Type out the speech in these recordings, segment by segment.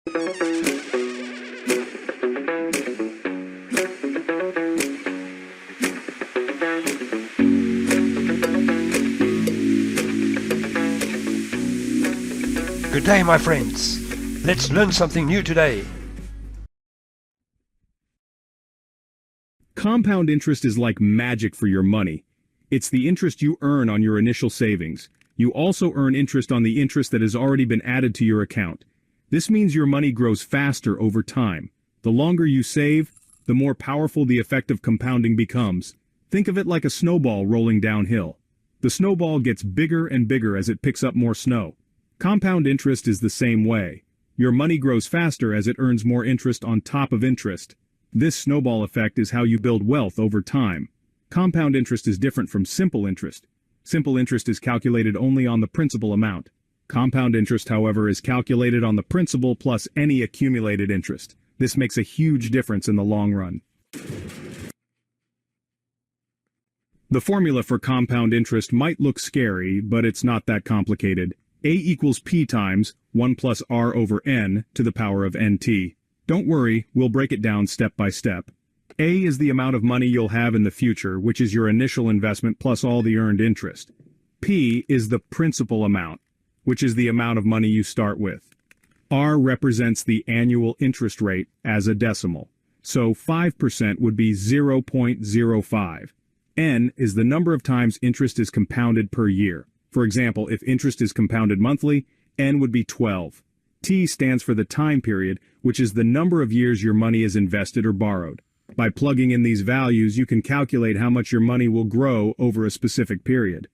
Good day, my friends. Let's learn something new today. Compound interest is like magic for your money. It's the interest you earn on your initial savings. You also earn interest on the interest that has already been added to your account. This means your money grows faster over time. The longer you save, the more powerful the effect of compounding becomes. Think of it like a snowball rolling downhill. The snowball gets bigger and bigger as it picks up more snow. Compound interest is the same way. Your money grows faster as it earns more interest on top of interest. This snowball effect is how you build wealth over time. Compound interest is different from simple interest. Simple interest is calculated only on the principal amount. Compound interest, however, is calculated on the principal plus any accumulated interest. This makes a huge difference in the long run. The formula for compound interest might look scary, but it's not that complicated. A equals P times 1 plus R over N to the power of NT. Don't worry, we'll break it down step by step. A is the amount of money you'll have in the future, which is your initial investment plus all the earned interest. P is the principal amount, which is the amount of money you start with. R represents the annual interest rate as a decimal, so 5% would be 0.05. N is the number of times interest is compounded per year. For example, if interest is compounded monthly, N would be 12. T stands for the time period, which is the number of years your money is invested or borrowed. By plugging in these values, you can calculate how much your money will grow over a specific period.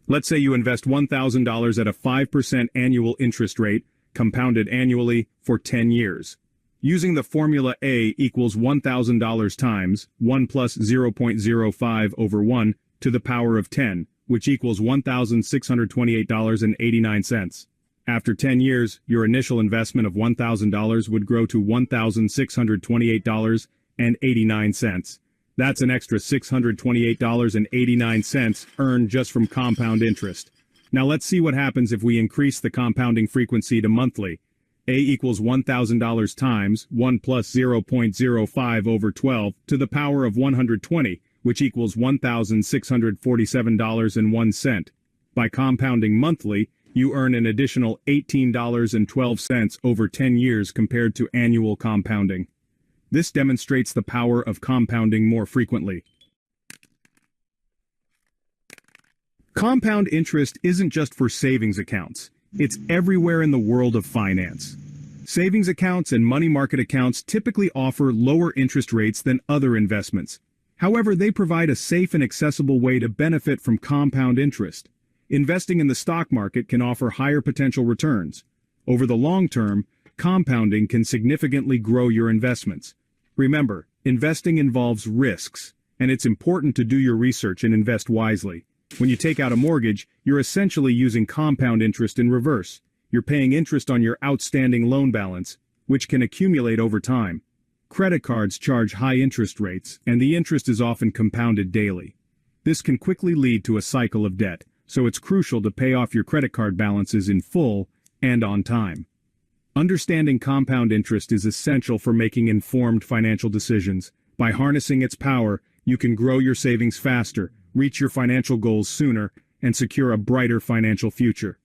Let's say you invest $1,000 at a 5% annual interest rate, compounded annually, for 10 years. Using the formula A equals $1,000 times 1 plus 0.05 over 1 to the power of 10, which equals $1,628.89. After 10 years, your initial investment of $1,000 would grow to $1,628.89. That's an extra $628.89 earned just from compound interest. Now let's see what happens if we increase the compounding frequency to monthly. A equals $1,000 times 1 plus 0.05 over 12 to the power of 120, which equals $1,647.01. By compounding monthly, you earn an additional $18.12 over 10 years compared to annual compounding. This demonstrates the power of compounding more frequently. Compound interest isn't just for savings accounts. It's everywhere in the world of finance. Savings accounts and money market accounts typically offer lower interest rates than other investments. However, they provide a safe and accessible way to benefit from compound interest. Investing in the stock market can offer higher potential returns. Over the long term, compounding can significantly grow your investments. Remember, investing involves risks, and it's important to do your research and invest wisely. When you take out a mortgage, you're essentially using compound interest in reverse. You're paying interest on your outstanding loan balance, which can accumulate over time. Credit cards charge high interest rates, and the interest is often compounded daily. This can quickly lead to a cycle of debt, so it's crucial to pay off your credit card balances in full and on time. Understanding compound interest is essential for making informed financial decisions. By harnessing its power, you can grow your savings faster, reach your financial goals sooner, and secure a brighter financial future.